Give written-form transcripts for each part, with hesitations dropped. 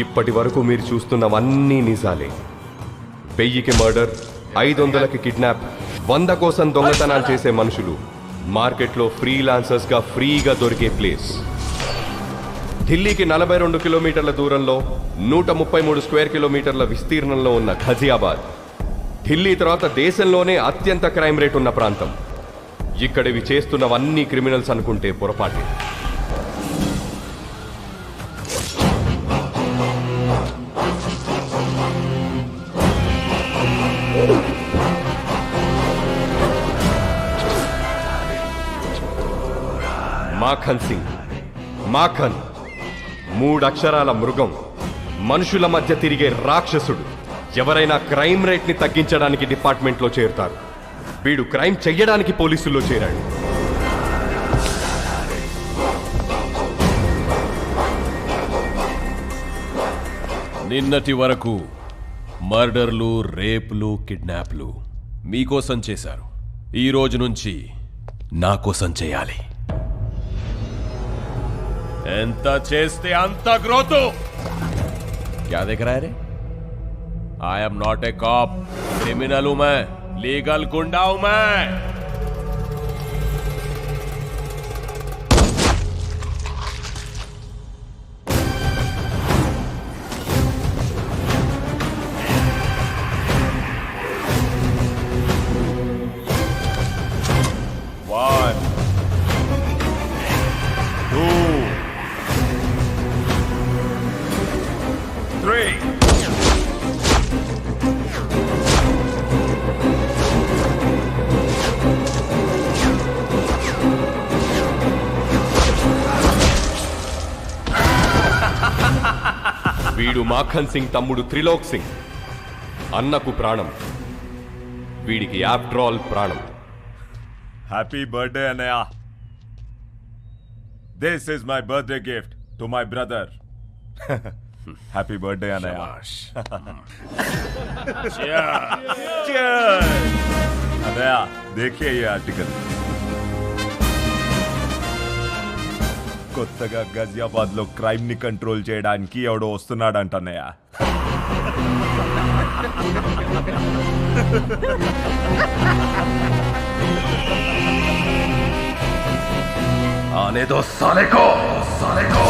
ఇప్పటి వరకు మీరు చూస్తున్నవన్నీ నిజాలే. 1000కి మర్డర్, 500కి కిడ్నాప్, 100 కోసం దొంగతనాలు చేసే మనుషులు మార్కెట్లో ఫ్రీలాన్సర్స్గా ఫ్రీగా దొరికే ప్లేస్. ఢిల్లీకి 42 కిలోమీటర్ల దూరంలో 133 స్క్వేర్ కిలోమీటర్ల విస్తీర్ణంలో ఉన్న ఘజియాబాద్ ఢిల్లీ తర్వాత దేశంలోనే అత్యంత క్రైమ్ రేట్ ఉన్న ప్రాంతం. ఇక్కడివి చేస్తున్నవన్నీ క్రిమినల్స్ అనుకుంటే పొరపాటే. మాఖన్ సింగ్, మాఖన్ 3 అక్షరాల మృగం, మనుషుల మధ్య తిరిగే రాక్షసుడు. ఎవరైనా క్రైమ్ రేట్ని తగ్గించడానికి డిపార్ట్మెంట్లో చేరుతారు. వీడు క్రైమ్ చెయ్యడానికి పోలీసుల్లో చేరాడు. నిన్నటి వరకు మర్డర్లు, రేపులు, కిడ్నాప్లు మీకోసం చేశారు. ఈ రోజు నుంచి నా కోసం చేయాలి. ఎంత చేస్తే అంత గ్రోత్. क्या देख रहा है रे? I am not a cop. Criminal हूं मैं, लीगल गुंडा हूं मैं. One, two, three. వీడు మాఖన్ సింగ్ తమ్ముడు త్రిలోక్ సింగ్. అన్నకు ప్రాణం, వీడికి ఆఫ్టర్ ఆల్ ప్రాణం. Happy birthday, Anaya. This is my birthday gift to my brother. Happy birthday, Anaya. Cheers. Anaya, देखिए ये आर्टिकल. కొత్తగా గజియాబాద్ లో క్రైమ్ ని కంట్రోల్ చేయడానికి ఎవడో వస్తున్నాడంట అన్నయ్య. आने दो साले को, साले को.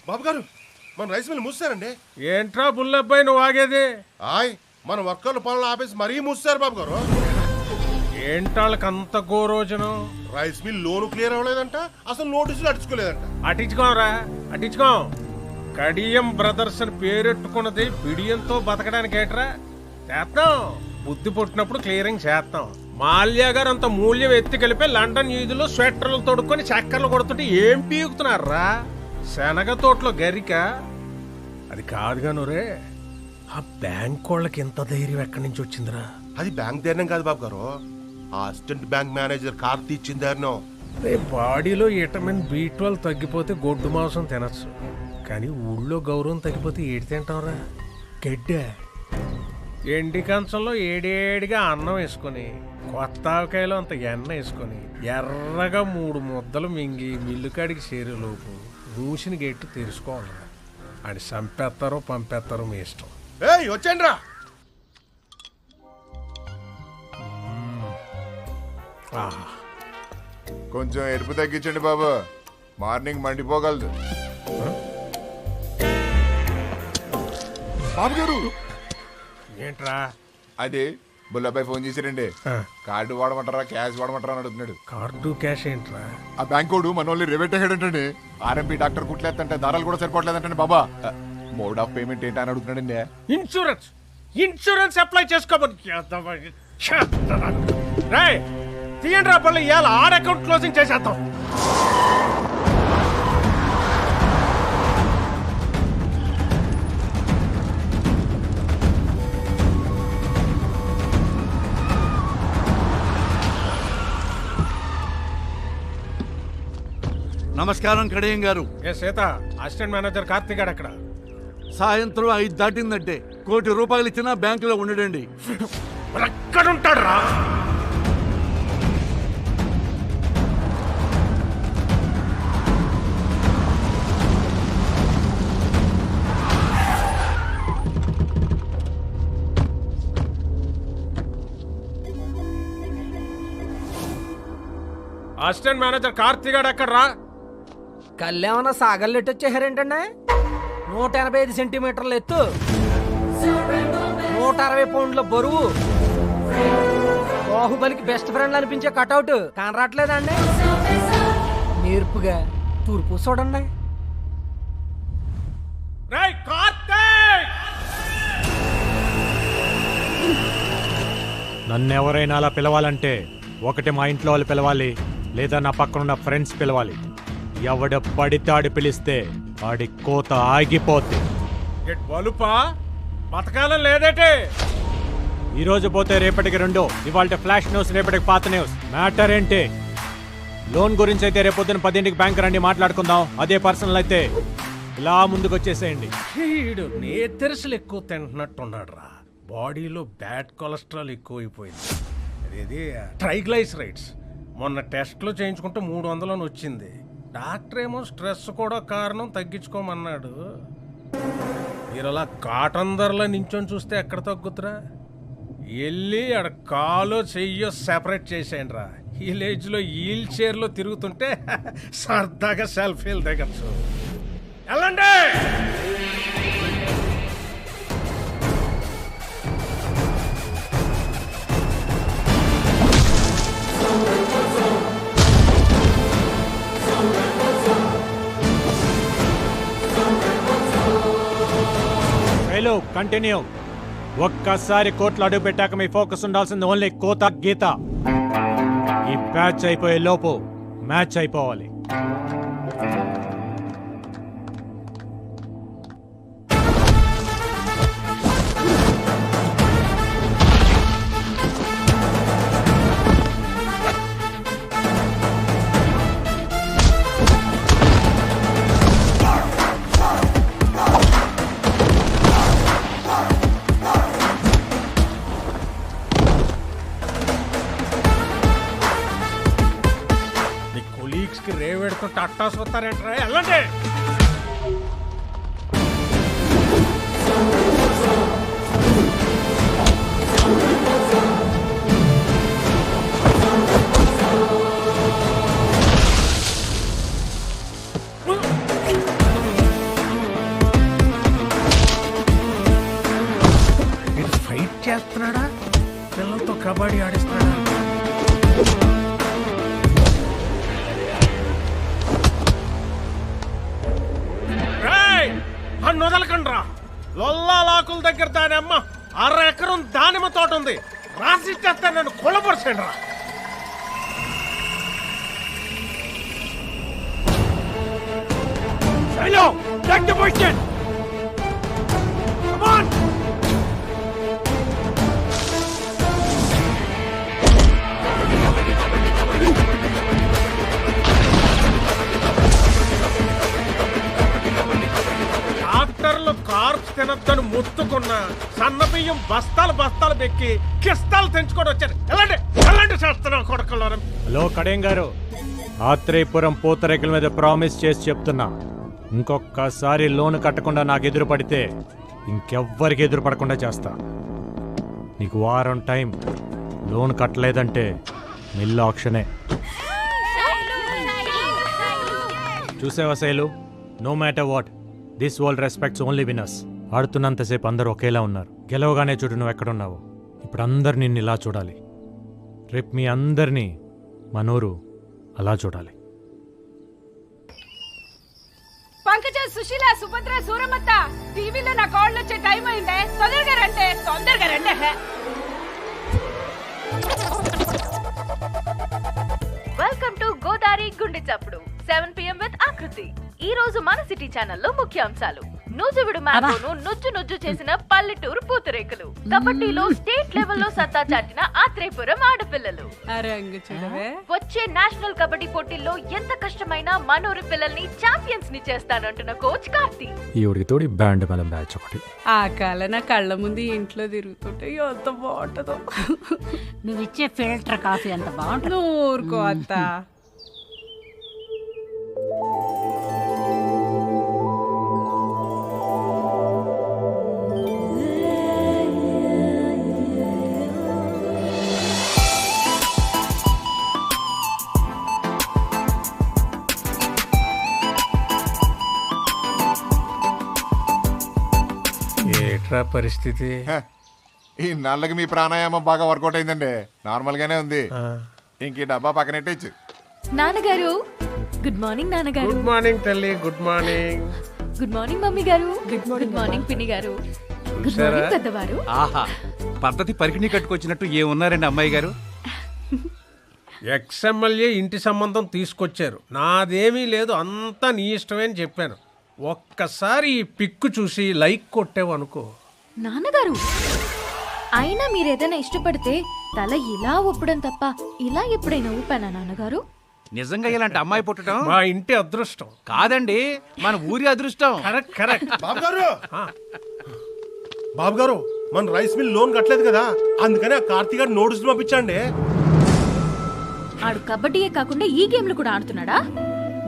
బాబు గారు, మన రైస్ మిల్ మూసారండి. ఏంట్రా బుల్లబ్బాయి నువ్వు ఆగేది? ఆయ్, మన వర్కర్లు పనులు ఆపేసి మరీ మూసారు బాబు గారు. ఏంటాళ్ళకి అంత గోరోజనం? రైస్ మిల్ లోను క్లియర్ అవ్వలేదంట, అసలు నోటీసులు అడుచుకోలేదంట. అటించుకోరా, అటించుకో. కడియం బ్రదర్స్ అని పేరెట్టుకున్నది బిడియంతో బతకడానికి ఏట్రా? చేస్తాం, బుద్ధి పుట్టినప్పుడు క్లియరింగ్ చేస్తాం. మాల్యా గారు అంత మూల్యం ఎత్తి కలిపి లండన్ వీధిలో స్వెటర్లు తొడుక్కొని చక్కర్లు కొడుతుంటే ఏం పీకుతున్నారా? శనగ తోటలో గరిక అది కాదుగా నురే. ఆ బ్యాంక్ వాళ్ళకి ఎంత ధైర్యం ఎక్కడి నుంచి వచ్చిందిరా? అది బ్యాంక్ ధైర్యం కాదు బాబు గారు, ఆ అసిస్టెంట్ బ్యాంక్ మేనేజర్ కార్తీ ఇచ్చిన ధైర్యం. బాడీలో విటమిన్ B12 తగ్గిపోతే గొడ్డు మాంసం తినచ్చు, కానీ ఊళ్ళో గౌరవం తగ్గిపోతే ఏడి తింటాంరా? గడ్డే. ఎండి కంచంలో ఏడేడిగా అన్నం వేసుకొని, కొత్త ఆవకాయలో అంత ఎన్న వేసుకొని, ఎర్రగా 3 ముద్దలు మింగి మిల్లుకాడికి చేరేలోపు మూసిన గెట్టు తెరుచుకోవాలి. అని చంపేస్తారో పంపేస్తారో మీ ఇష్టం. వచ్చండి రా. కొంచెం ఎరుపు తగ్గించండి బాబు, మార్నింగ్ మండిపోగలదు. బాబు గారు ఏంట్రా? అది బుల్లబ్బాయి ఫోన్ చేసిరండి కార్డు వాడమంటారా క్యాష్ వాడమంటారా అని అడుగుతున్నాడు. కార్డు క్యాష్ ఏంట్రా? ఆ బ్యాంకోడు మనోళ్ళని రేవేట్ అయ్యాడంటండి. ఆర్ఎంపీ డాక్టర్ కుట్లేదంటే దారాలు కూడా సరిపోవట్లేదంటండి బాబా. మోడ్ ఆఫ్ పేమెంట్ ఏంటి అని అడుగుతున్నాడండి. ఇన్సూరెన్స్ అప్లై చేసుకోమని తీయండి రా పళ్ళు. ఇవాళ ఆర్ అకౌంట్ క్లోజింగ్ చేసేద్దాం. నమస్కారం కడియం గారు. ఏ సీత, అసిస్టెంట్ మేనేజర్ కార్తీక్ గారు అక్కడ. సాయంత్రం 5 దాటిందంటే ₹1 కోటి ఇచ్చినా బ్యాంకులో ఉండడండి. ఎక్కడుంటాడు రా? అసిస్టెంట్ మేనేజర్ కార్తీక్ గారు ఎక్కడ రా? కళ్ళేమన్నా సాగల్లెట్టు వచ్చేసారేంటండి? 185 సెంటీమీటర్ల ఎత్తు, 160 పౌండ్ల బరువు, బాహుబలికి బెస్ట్ ఫ్రెండ్ అనిపించే కటౌట్ కనరాట్లేదండి? నేర్పుగా తూర్పు చూడండి. రేయ్ కార్తీక్! నన్ను ఎవరైనా అలా పిలవాలంటే ఒకటి మా ఇంట్లో వాళ్ళు పిలవాలి, లేదా నా పక్కనున్న ఫ్రెండ్స్ పిలవాలి. ఎవడ పడితే ఆడి పిలిస్తే ఆడి కోత ఆగిపోద్ది. బలుపా బతకాలం లేదేటే? ఈ రోజు పోతే రేపటికి 2, ఇవాళ ఫ్లాష్ న్యూస్, రేపటికి పాత న్యూస్. మ్యాటర్ ఏంటి? లోన్ గురించి అయితే రేపొద్దున 10ంటికి బ్యాంక్ రండి, మాట్లాడుకుందాం. అదే పర్సనల్ అయితే ఇలా ముందుకు వచ్చేసేయండి. వీడు నేతెరసలు ఎక్కువ తింటున్నట్టున్నాడు రా. బాడీలో బ్యాడ్ కొలెస్ట్రాల్ ఎక్కువైపోయింది. అదేది ట్రైగ్లైసరైడ్స్. మొన్న టెస్ట్లో చేయించుకుంటే 300 వచ్చింది. డాక్టర్ ఏమో స్ట్రెస్ కూడా కారణం, తగ్గించుకోమన్నాడు. మీరు అలా కాటన్ ధరలో నించొని చూస్తే ఎక్కడ తగ్గుతురా? వెళ్ళి ఆడ కాలో చెయ్యో సెపరేట్ చేసేయండి రా. విలేజ్లో వీల్ చైర్లో తిరుగుతుంటే సరదాగా సెల్ఫీలు దిగచ్చు. వెళ్ళండి. Hello, continue. ఒక్కసారి కోర్టులో అడుగు పెట్టాక మీ ఫోకస్ ఉండాల్సింది ఓన్లీ కోత గీత. ఈ బ్యాచ్ అయిపోయే లోపు మ్యాచ్ అయిపోవాలి. రేవెడుతుంటే అట్టాసు వస్తారేంట్రా? వెళ్ళండి. ఇది ఫైట్ చేస్తున్నాడా? పిల్లలతో కబడ్డీ ఆడిస్తున్నాడా? వదలకండ్రా. లొల్లాకుల దగ్గర దాని అమ్మ 6 ఎకరం దానిమ్మ తోట ఉంది. రాసిచ్చేస్తే నన్ను కొలపరచండి రా. డాక్టర్లు కార్ప్స్ తినొద్దని ముత్తుకున్న సన్న బియ్యం బస్తాలు పెక్కి కిస్తాలు తెంచుకొని వచ్చారు. ఎలాంటి చేస్తున్నాం కొడుకుల్లో? హలో కడియం గారు, ఆత్రేయపురం పూతరేకుల మీద ప్రామిస్ చేసి చెప్తున్నా, ఇంకొకసారి లోన్ కట్టకుండా నాకు ఎదురు పడితే ఇంకెవ్వరికి ఎదురు పడకుండా చేస్తా. నీకు వారం టైం. లోన్ కట్టలేదంటే మిల్ ఆక్షనే. చూసావా Shailu, no matter what, this world respects only winners. ఆడుతున్నంతసేపు అందరూ ఒకేలా ఉన్నారు. గెలవగానే చూడు నువ్వు ఎక్కడున్నావు. ఇప్పుడు అందరు నిన్ను ఇలా చూడాలి. రేపు మీ అందరినీ మనోరు అలా చూడాలి. పంకజ, సుశీల, సుభద్ర, సూరమత్త, టీవీలో నా కాళ్ళు వచ్చే టైం అయిందే. తొందరగా రండి. వెల్కమ్ టు గోదావరి గుండె చప్పుడు 7 PM విత్ ఆకృతి. ఈ రోజు మన సిటీ ఛానల్లో ముఖ్యాంశాలు. నూజువిడు మ్యాంగోను నుజ్జు చేసిన పల్లెటూరు పూతరేకులు. కబడ్డీలో స్టేట్ లెవెల్లో సత్తా చాటిన ఆత్రేయపురం ఆడపిల్లలు. వచ్చే నేషనల్ కబడ్డీ పోటీల్లో ఎంత కష్టమైనా మనూరి పిల్లల్ని ఛాంపియన్స్ ని చేస్తానంటున్న కోచ్ కార్తీ. ఈ ఉడికి తోడి బ్యాండ్ మన బ్యాచ్ ఒకటి. ఆ కాల నా కళ్ళ ముందు ఇంట్లో తిరుగుతుంటే ఎంత బాగుంటుందో. నువ్వు ఇచ్చే ఫిల్టర్ కాఫీ అంత బాగుంటుంది. ఊరుకో అత్త. ఏట్రా పరిస్థితి? ఈ నాళ్ళకి మీ ప్రాణాయామం బాగా వర్కౌట్ అయిందండి. నార్మల్ గానే ఉంది. ఇంక ఈ డబ్బా పక్కనెట్టేచ్చు. నాన్నగారు గుడ్ మార్నింగ్. నాన్నగారు గుడ్ మార్నింగ్ తల్లి. Good morning. Good morning mummy గారు. గుడ్ మార్నింగ్ పిన్ని గారు. గుడ్ మార్నింగ్ పెద్దవారు. ఆహా, పద్ధతి పరికిణి కట్టుకొచ్చినట్టు ఏమున్నారండి అమ్మాయి గారు? ఎక్స్ఎమ్మెల్యే ఇంటి సంబంధం తీసుకొచ్చారు. నాదేమీ లేదు, అంతా నీ ఇష్టమే అని చెప్పాను. ఒక్కసారి ఈ పిక్కు చూసి లైక్ కొట్టావు అనుకో. నాన్నగారు, అయినా మీరేదైనా ఇష్టపడితే తల ఇలా ఊపడం తప్ప ఇలా ఎప్పుడైనా ఊపానా నాన్నగారు? నిజంగా ఇలాంటి అమ్మాయి పుట్టడం మా ఇంటి అదృష్టం. కాదండి, మన ఊరి అదృష్టం. కరెక్ట్. బాబు గారు మన రైస్ మిల్ లోన్ కట్టలేదు కదా, అందుకని ఆ కార్తీక్ గారు నోటీసులు పంపించండి. ఆడు కబడ్డీయే కాకుండా ఈ గేమ్లు కూడా ఆడుతున్నాడా?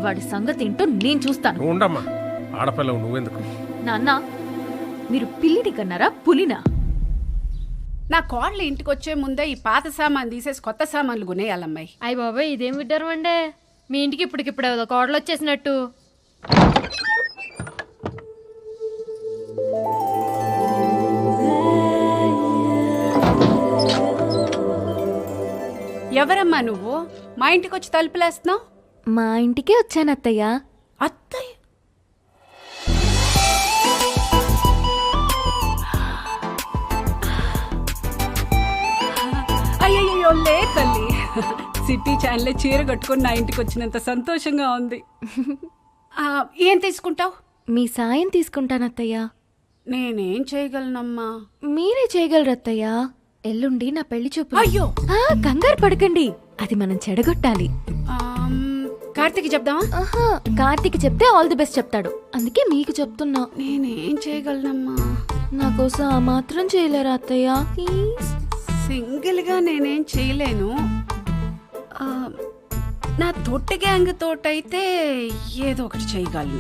వాడి సంగతి ఏంటో నేను చూస్తాను. ఉండమ్మా, ఆడపిల్లవు నువ్వెందుకు? నాన్న, మీరు పిల్లిని కన్నారా పులినా? నా కోడలు ఇంటికి వచ్చే ముందే ఈ పాత సామాన్ తీసేసి కొత్త సామాన్లు కొనేయాలమ్మాయి. అయ్య బాబాయ్, ఇదేం విడ్డారు అండే? మీ ఇంటికి ఇప్పటికిప్పుడు కోడలు వచ్చేసినట్టు. ఎవరమ్మా నువ్వు? మా ఇంటికి వచ్చి తలుపులేస్తున్నావు? మా ఇంటికే వచ్చాను అత్తయ్య. అత్తయ్య? అయ్యయ్యో లే తల్లి, సిటీ ఛానల్ చీర కట్టుకుని నా ఇంటికి వచ్చినంత సంతోషంగా ఉంది. ఏం తీసుకుంటావు? మీ సాయం తీసుకుంటాను అత్తయ్య. నేనేం చేయగలనమ్మా? మీరే చేయగలరు అత్తయ్య. ఎల్లుండి నా పెళ్లి చూపు. అయ్యో, కంగారు పడకండి, అది మనం చెడగొట్టాలి. కార్తీక్ చెప్దామా? ఆహా, కార్తీక్ చెప్తే ఆల్ ది బెస్ట్ చెప్తాడు, అందుకే మీకు చెప్తున్నా. నేనేం చేయగలనమ్మా? నా కోసం ఆ మాత్రం చేయలేరా అత్తయ్య? ప్లీజ్. సింగిల్ గా నేనేం చేయలేను. నా తొట్టి గ్యాంగ్ తోటైతే ఏదో ఒకటి చేయగలను.